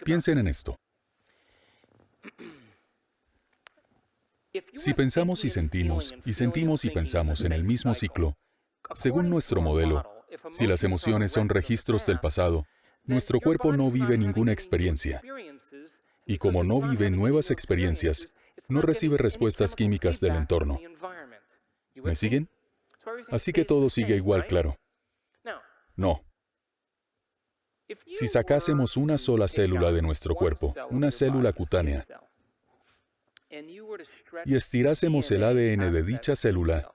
Piensen en esto. Si pensamos y sentimos y pensamos en el mismo ciclo, según nuestro modelo, si las emociones son registros del pasado, nuestro cuerpo no vive ninguna experiencia. Y como no vive nuevas experiencias, no recibe respuestas químicas del entorno. ¿Me siguen? Así que todo sigue igual, claro. No. Si sacásemos una sola célula de nuestro cuerpo, una célula cutánea, y estirásemos el ADN de dicha célula,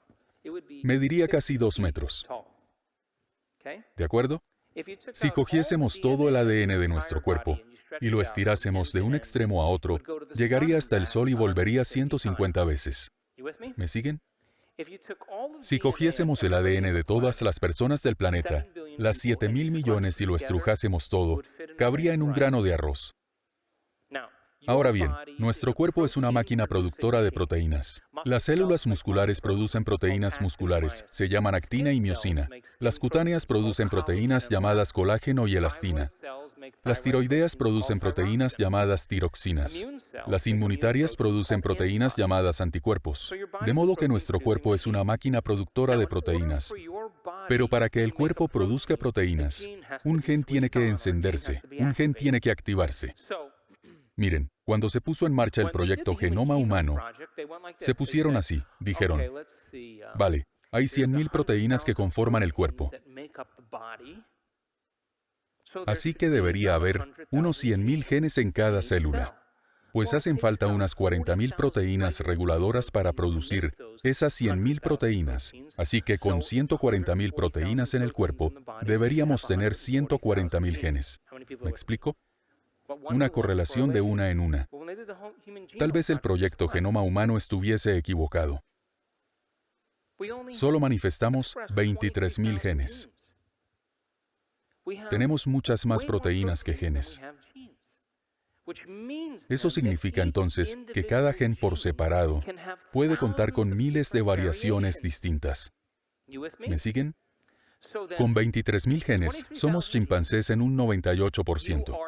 mediría casi 2 metros. ¿De acuerdo? Si cogiésemos todo el ADN de nuestro cuerpo y lo estirásemos de un extremo a otro, llegaría hasta el Sol y volvería 150 veces. ¿Me siguen? Si cogiésemos el ADN de todas las personas del planeta, las 7.000 millones, y lo estrujásemos todo, cabría en un grano de arroz. Ahora bien, nuestro cuerpo es una máquina productora de proteínas. Las células musculares producen proteínas musculares, se llaman actina y miosina. Las cutáneas producen proteínas llamadas colágeno y elastina. Las tiroideas producen proteínas llamadas tiroxinas. Las inmunitarias producen proteínas llamadas anticuerpos. De modo que nuestro cuerpo es una máquina productora de proteínas. Pero para que el cuerpo produzca proteínas, un gen tiene que encenderse, un gen tiene que activarse. Miren, cuando se puso en marcha el proyecto Genoma Humano, se pusieron así, dijeron, vale, hay 100.000 proteínas que conforman el cuerpo. Así que debería haber unos 100.000 genes en cada célula. Pues hacen falta unas 40.000 proteínas reguladoras para producir esas 100.000 proteínas. Así que con 140.000 proteínas en el cuerpo, deberíamos tener 140.000 genes. ¿Me explico? Una correlación de una en una. Tal vez el proyecto Genoma Humano estuviese equivocado. Solo manifestamos 23.000 genes. Tenemos muchas más proteínas que genes. Eso significa entonces que cada gen por separado puede contar con miles de variaciones distintas. ¿Me siguen? Con 23.000 genes, somos chimpancés en un 98%.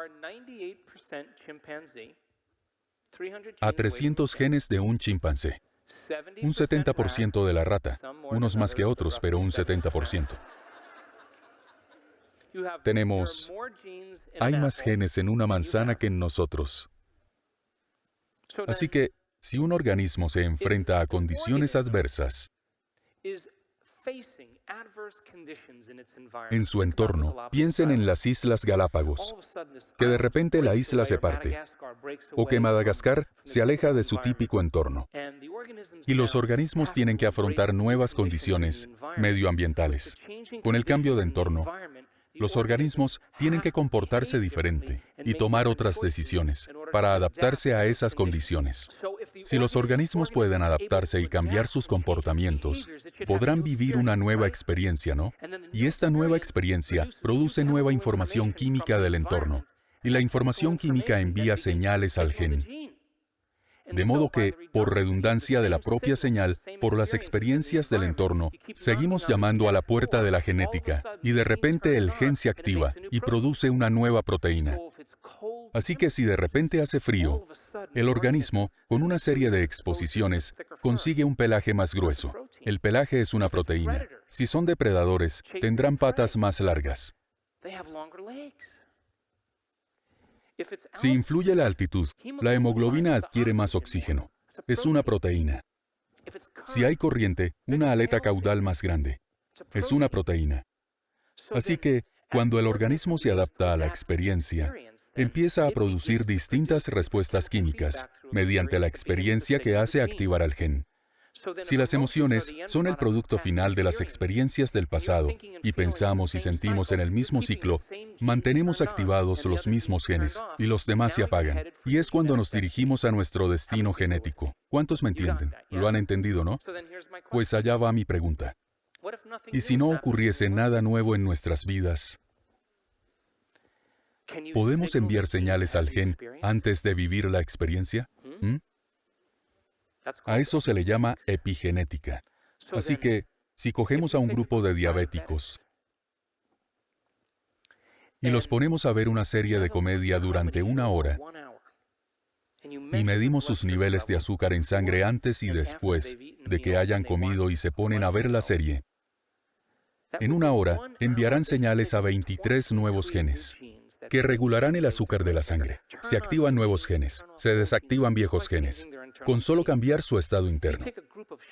A 300 genes de un chimpancé. Un 70% de la rata. Unos más que otros, pero un 70%. Hay más genes en una manzana que en nosotros. Así que, si un organismo se enfrenta a condiciones adversas en su entorno, piensen en las Islas Galápagos, que de repente la isla se parte, o que Madagascar se aleja de su típico entorno. Y los organismos tienen que afrontar nuevas condiciones medioambientales. Con el cambio de entorno, los organismos tienen que comportarse diferente y tomar otras decisiones para adaptarse a esas condiciones. Si los organismos pueden adaptarse y cambiar sus comportamientos, podrán vivir una nueva experiencia, ¿no? Y esta nueva experiencia produce nueva información química del entorno. Y la información química envía señales al gen. De modo que, por redundancia de la propia señal, por las experiencias del entorno, seguimos llamando a la puerta de la genética, y de repente el gen se activa y produce una nueva proteína. Así que si de repente hace frío, el organismo, con una serie de exposiciones, consigue un pelaje más grueso. El pelaje es una proteína. Si son depredadores, tendrán patas más largas. Si influye la altitud, la hemoglobina adquiere más oxígeno. Es una proteína. Si hay corriente, una aleta caudal más grande. Es una proteína. Así que, cuando el organismo se adapta a la experiencia, empieza a producir distintas respuestas químicas mediante la experiencia que hace activar al gen. Si las emociones son el producto final de las experiencias del pasado y pensamos y sentimos en el mismo ciclo, mantenemos activados los mismos genes y los demás se apagan. Y es cuando nos dirigimos a nuestro destino genético. ¿Cuántos me entienden? ¿Lo han entendido, no? Pues allá va mi pregunta. ¿Y si no ocurriese nada nuevo en nuestras vidas? ¿Podemos enviar señales al gen antes de vivir la experiencia? A eso se le llama epigenética. Así que, si cogemos a un grupo de diabéticos y los ponemos a ver una serie de comedia durante 1 hora y medimos sus niveles de azúcar en sangre antes y después de que hayan comido y se ponen a ver la serie, en 1 hora enviarán señales a 23 nuevos genes que regularán el azúcar de la sangre. Se activan nuevos genes, se desactivan viejos genes, con solo cambiar su estado interno.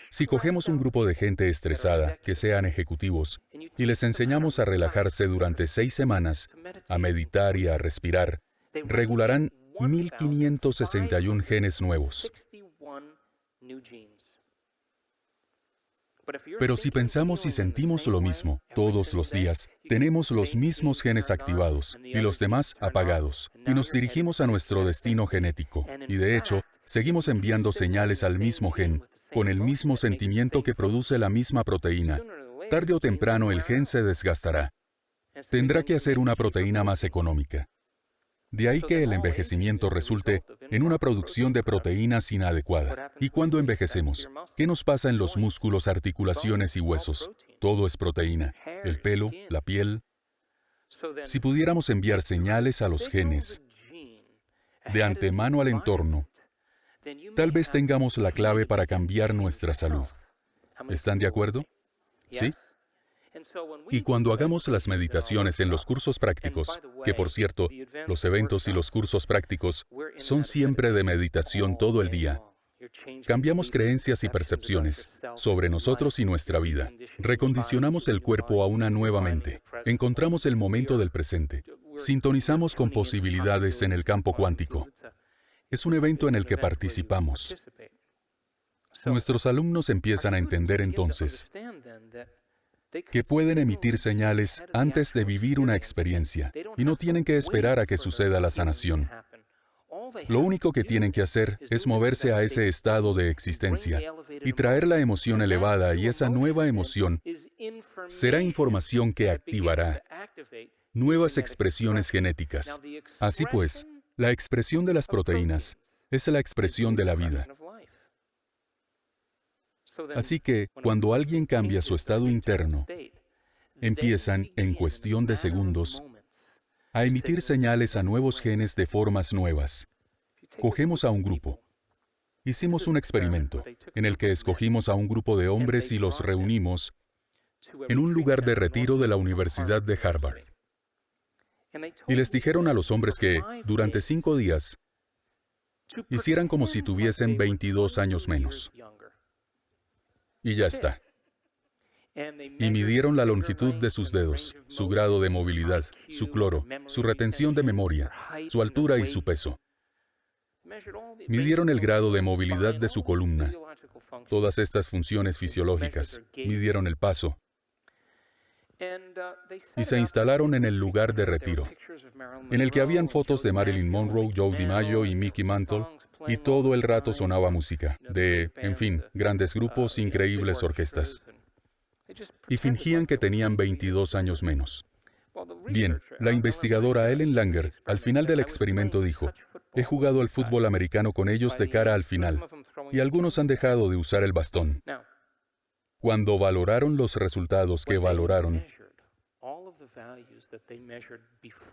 Si cogemos un grupo de gente estresada, que sean ejecutivos, y les enseñamos a relajarse durante 6 semanas, a meditar y a respirar, regularán 1.561 genes nuevos. Pero si pensamos y sentimos lo mismo todos los días, tenemos los mismos genes activados y los demás apagados, y nos dirigimos a nuestro destino genético, y de hecho, seguimos enviando señales al mismo gen, con el mismo sentimiento que produce la misma proteína. Tarde o temprano el gen se desgastará. Tendrá que hacer una proteína más económica. De ahí que el envejecimiento resulte en una producción de proteínas inadecuada. ¿Y cuando envejecemos? ¿Qué nos pasa en los músculos, articulaciones y huesos? Todo es proteína. El pelo, la piel. Si pudiéramos enviar señales a los genes de antemano al entorno, tal vez tengamos la clave para cambiar nuestra salud. ¿Están de acuerdo? ¿Sí? Y cuando hagamos las meditaciones en los cursos prácticos, que por cierto, los eventos y los cursos prácticos son siempre de meditación todo el día, cambiamos creencias y percepciones sobre nosotros y nuestra vida. Recondicionamos el cuerpo a una nueva mente. Encontramos el momento del presente. Sintonizamos con posibilidades en el campo cuántico. Es un evento en el que participamos. Nuestros alumnos empiezan a entender entonces que pueden emitir señales antes de vivir una experiencia y no tienen que esperar a que suceda la sanación. Lo único que tienen que hacer es moverse a ese estado de existencia y traer la emoción elevada, y esa nueva emoción será información que activará nuevas expresiones genéticas. Así pues, la expresión de las proteínas es la expresión de la vida. Así que, cuando alguien cambia su estado interno, empiezan, en cuestión de segundos, a emitir señales a nuevos genes de formas nuevas. Cogemos a un grupo. Hicimos un experimento en el que escogimos a un grupo de hombres y los reunimos en un lugar de retiro de la Universidad de Harvard. Y les dijeron a los hombres que, durante 5 días, hicieran como si tuviesen 22 años menos. Y ya está. Y midieron la longitud de sus dedos, su grado de movilidad, su cloro, su retención de memoria, su altura y su peso. Midieron el grado de movilidad de su columna, todas estas funciones fisiológicas. Midieron el paso. Y se instalaron en el lugar de retiro, en el que habían fotos de Marilyn Monroe, Joe DiMaggio y Mickey Mantle, y todo el rato sonaba música, en fin, grandes grupos, increíbles orquestas. Y fingían que tenían 22 años menos. Bien, la investigadora Ellen Langer, al final del experimento dijo, he jugado al fútbol americano con ellos de cara al final, y algunos han dejado de usar el bastón. Cuando valoraron los resultados que valoraron,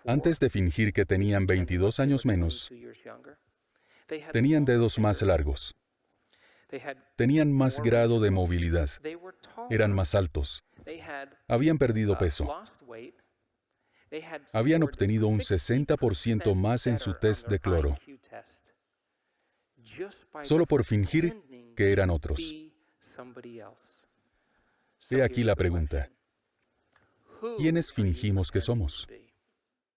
antes de fingir que tenían 22 años menos, tenían dedos más largos, tenían más grado de movilidad, eran más altos, habían perdido peso, habían obtenido un 60% más en su test de cloro, solo por fingir que eran otros. He aquí la pregunta. ¿Quiénes fingimos que somos?